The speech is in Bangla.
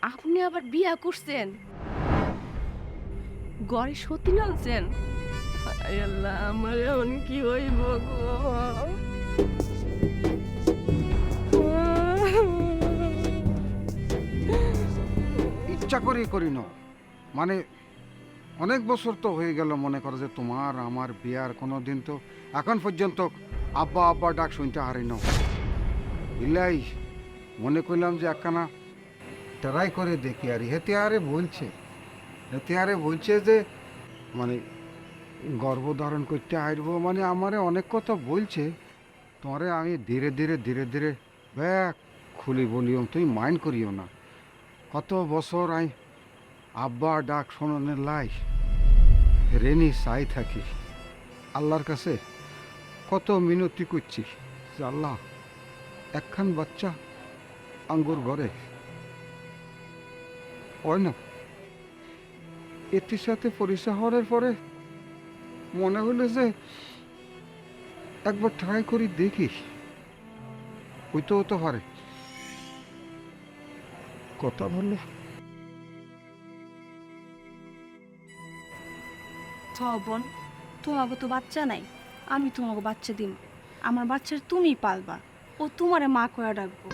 আপনি আবার বিয়া করছেন, ঘরে সতী আনছেন? হায় আল্লাহ, আমার এখন কি হইব গো? ইচ্ছা করি করি না, মানে অনেক বছর তো হয়ে গেল, মনে করো যে তোমার আমার বিয়ার কোনো দিন তো এখন পর্যন্ত আব্বা আব্বা ডাক শুনতে হারি না। ইলাই মনে করলাম যে একখানা ট্রাই করে দেখি, আর হেতে আরে বলছে যে মানে গর্ভধারণ করতে আসবো, মানে আমারে অনেক কথা বলছে। তোমারে আমি ধীরে ধীরে ধীরে ধীরে ব্যাগ খুলি বলিও, তুমি মাইন্ড করিও না। কত বছর আমি আব্বা ডাক শোনানোর লাই রেনি চাই থাকি, আল্লাহর কাছে কত মিনতি করছি যে আল্লাহ একখান বাচ্চা আঙ্গুর ঘরে হয় না। এটির সাথে পরিচয় হওয়ার পরে মনে হলো যে একবার ট্রাই করি দেখি, হইতেও তো পারে। কথা বললো থ বোন, তোমাকে তো বাচ্চা নাই, আমি তোমাকে বাচ্চা দিম। আমার বাচ্চার তুমি পালবা, ও তোমারে মা কয়া ডাকবো।